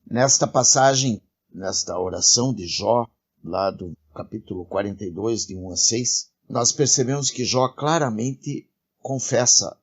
Nesta passagem, nesta oração de Jó, lá do capítulo 42, de 1 a 6, nós percebemos que Jó claramente confessa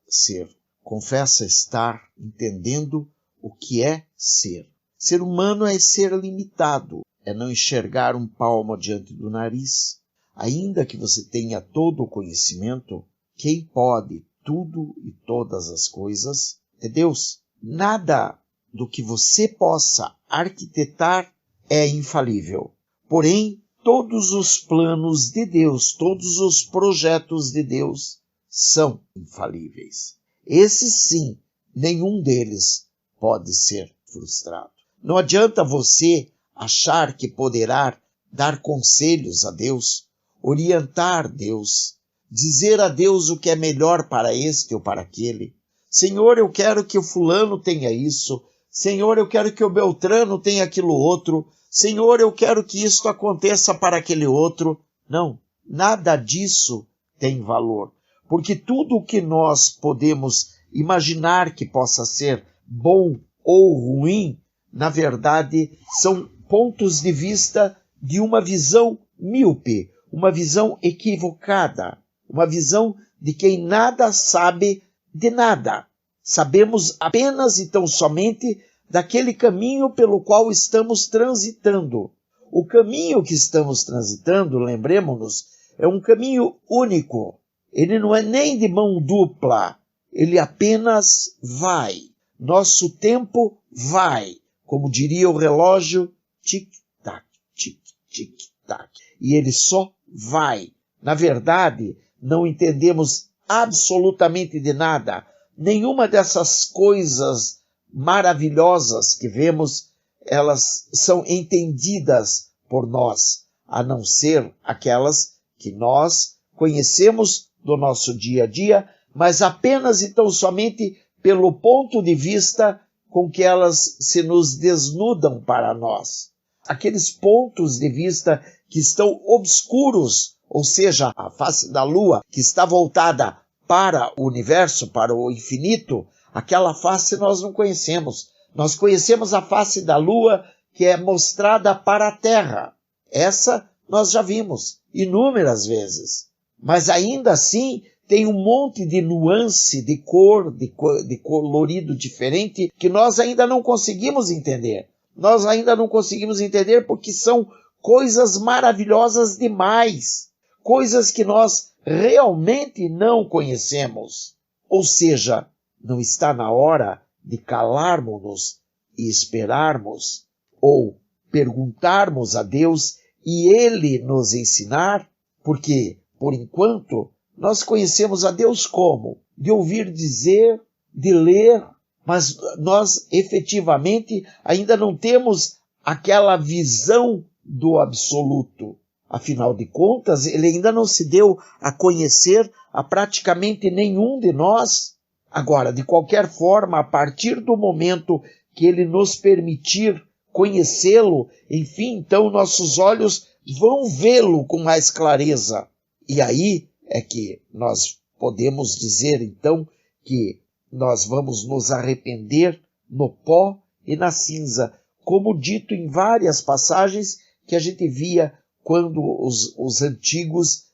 estar entendendo o que é ser. Ser humano é ser limitado, é não enxergar um palmo diante do nariz. Ainda que você tenha todo o conhecimento, quem pode tudo e todas as coisas é Deus. Nada do que você possa arquitetar é infalível. Porém, todos os planos de Deus, todos os projetos de Deus são infalíveis. Esses sim, nenhum deles pode ser frustrado. Não adianta você achar que poderá dar conselhos a Deus, orientar Deus, dizer a Deus o que é melhor para este ou para aquele. Senhor, eu quero que o fulano tenha isso. Senhor, eu quero que o Beltrano tenha aquilo outro. Senhor, eu quero que isto aconteça para aquele outro. Não, nada disso tem valor. Porque tudo o que nós podemos imaginar que possa ser bom ou ruim, na verdade, são pontos de vista de uma visão míope, uma visão equivocada, uma visão de quem nada sabe de nada. Sabemos apenas e tão somente daquele caminho pelo qual estamos transitando. O caminho que estamos transitando, lembremos-nos, é um caminho único. Ele não é nem de mão dupla, ele apenas vai. Nosso tempo vai, como diria o relógio, tic-tac, tic-tic-tac. E ele só vai. Na verdade, não entendemos absolutamente de nada. Nenhuma dessas coisas maravilhosas que vemos, elas são entendidas por nós, a não ser aquelas que nós conhecemos do nosso dia a dia, mas apenas e tão somente pelo ponto de vista com que elas se nos desnudam para nós. Aqueles pontos de vista que estão obscuros, ou seja, a face da lua que está voltada para o universo, para o infinito, aquela face nós não conhecemos. Nós conhecemos a face da lua que é mostrada para a terra. Essa nós já vimos inúmeras vezes. Mas ainda assim tem um monte de nuance, de cor, de colorido diferente que nós ainda não conseguimos entender. Nós ainda não conseguimos entender porque são coisas maravilhosas demais. Coisas que nós realmente não conhecemos. Ou seja, não está na hora de calarmos-nos e esperarmos ou perguntarmos a Deus e Ele nos ensinar, porque, por enquanto, nós conhecemos a Deus como? De ouvir dizer, de ler, mas nós efetivamente ainda não temos aquela visão do absoluto. Afinal de contas, ele ainda não se deu a conhecer a praticamente nenhum de nós. Agora, de qualquer forma, a partir do momento que ele nos permitir conhecê-lo, enfim, então nossos olhos vão vê-lo com mais clareza. E aí é que nós podemos dizer, então, que nós vamos nos arrepender no pó e na cinza, como dito em várias passagens que a gente via quando os antigos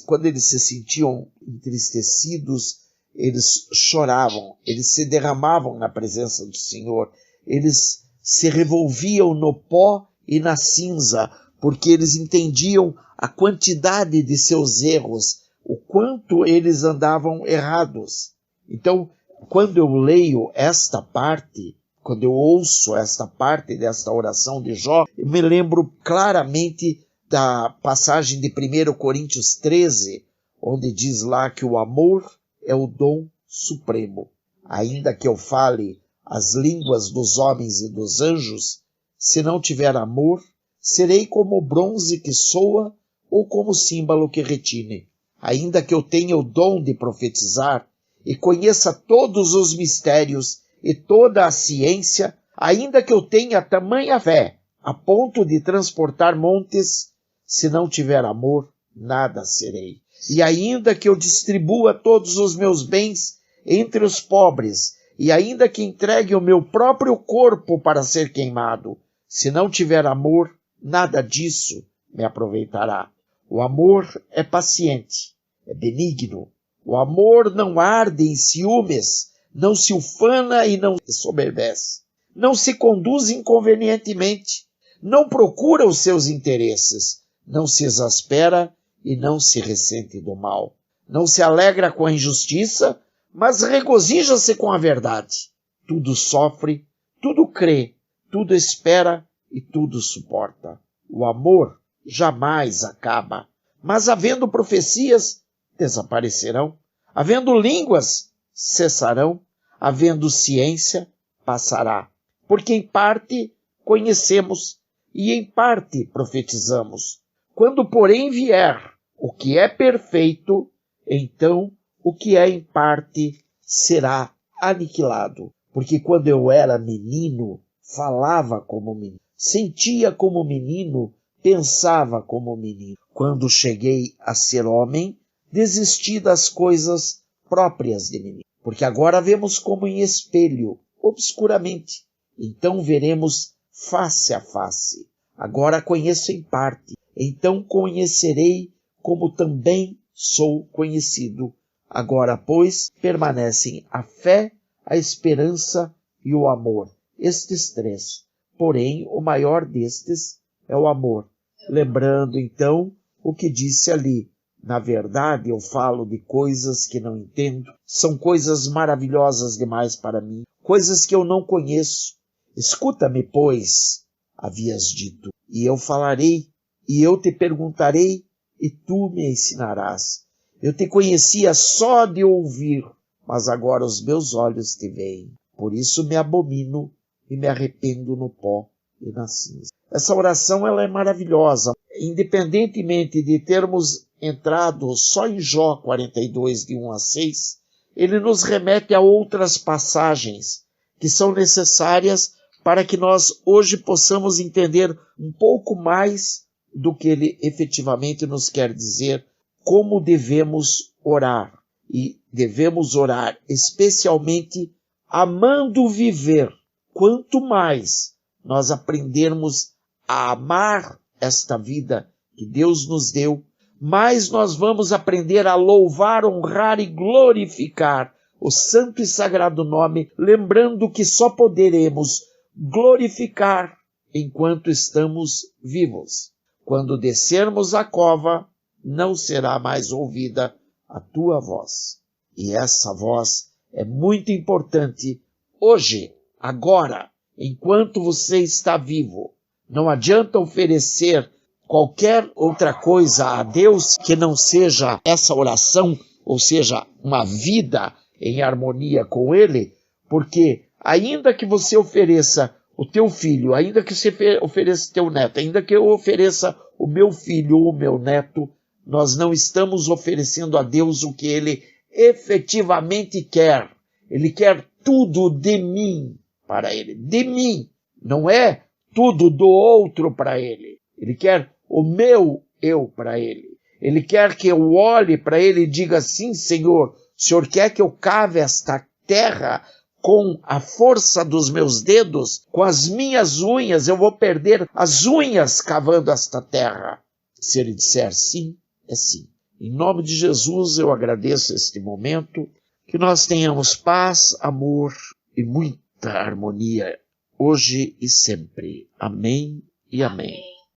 quando eles se sentiam entristecidos, eles choravam, eles se derramavam na presença do Senhor, eles se revolviam no pó e na cinza, porque eles entendiam a quantidade de seus erros, o quanto eles andavam errados. Então, quando eu leio esta parte, quando eu ouço esta parte desta oração de Jó, eu me lembro claramente da passagem de 1 Coríntios 13, onde diz lá que o amor é o dom supremo. Ainda que eu fale as línguas dos homens e dos anjos, se não tiver amor, serei como o bronze que soa ou como o símbolo que retine. Ainda que eu tenha o dom de profetizar e conheça todos os mistérios e toda a ciência, ainda que eu tenha tamanha fé, a ponto de transportar montes, se não tiver amor, nada serei. E ainda que eu distribua todos os meus bens entre os pobres, e ainda que entregue o meu próprio corpo para ser queimado, se não tiver amor, nada disso me aproveitará. O amor é paciente, é benigno. O amor não arde em ciúmes, não se ufana e não se soberbece. Não se conduz inconvenientemente, não procura os seus interesses, não se exaspera e não se ressente do mal. Não se alegra com a injustiça, mas regozija-se com a verdade. Tudo sofre, tudo crê, tudo espera e tudo suporta. O amor jamais acaba, mas havendo profecias, desaparecerão. Havendo línguas, cessarão. Havendo ciência, passará. Porque em parte conhecemos e em parte profetizamos. Quando, porém, vier o que é perfeito, então o que é em parte será aniquilado. Porque quando eu era menino, falava como menino, sentia como menino, pensava como menino. Quando cheguei a ser homem, desisti das coisas próprias de menino. Porque agora vemos como em espelho, obscuramente. Então veremos face a face. Agora conheço em parte, então conhecerei como também sou conhecido. Agora, pois, permanecem a fé, a esperança e o amor. Estes três. Porém, o maior destes é o amor. Lembrando, então, o que disse ali. Na verdade, eu falo de coisas que não entendo. São coisas maravilhosas demais para mim. Coisas que eu não conheço. Escuta-me, pois, havias dito, e eu falarei, e eu te perguntarei, e tu me ensinarás. Eu te conhecia só de ouvir, mas agora os meus olhos te veem. Por isso me abomino e me arrependo no pó e na cinza. Essa oração ela é maravilhosa. Independentemente de termos entrado só em Jó 42, de 1 a 6, ele nos remete a outras passagens que são necessárias para que nós hoje possamos entender um pouco mais do que ele efetivamente nos quer dizer, como devemos orar. E devemos orar especialmente amando viver. Quanto mais nós aprendermos a amar esta vida que Deus nos deu, mais nós vamos aprender a louvar, honrar e glorificar o santo e sagrado nome, lembrando que só poderemos glorificar enquanto estamos vivos. Quando descermos a cova, não será mais ouvida a tua voz. E essa voz é muito importante hoje, agora, enquanto você está vivo. Não adianta oferecer qualquer outra coisa a Deus que não seja essa oração, ou seja, uma vida em harmonia com Ele, porque ainda que você ofereça o teu filho, ainda que você ofereça o teu neto, ainda que eu ofereça o meu filho ou o meu neto, nós não estamos oferecendo a Deus o que Ele efetivamente quer. Ele quer tudo de mim para Ele. De mim. Não é tudo do outro para Ele. Ele quer o meu eu para Ele. Ele quer que eu olhe para Ele e diga assim, Senhor, o Senhor quer que eu cave esta terra com a força dos meus dedos, com as minhas unhas, eu vou perder as unhas cavando esta terra. Se Ele disser sim, é sim. Em nome de Jesus, eu agradeço este momento, que nós tenhamos paz, amor e muita harmonia, hoje e sempre. Amém e amém.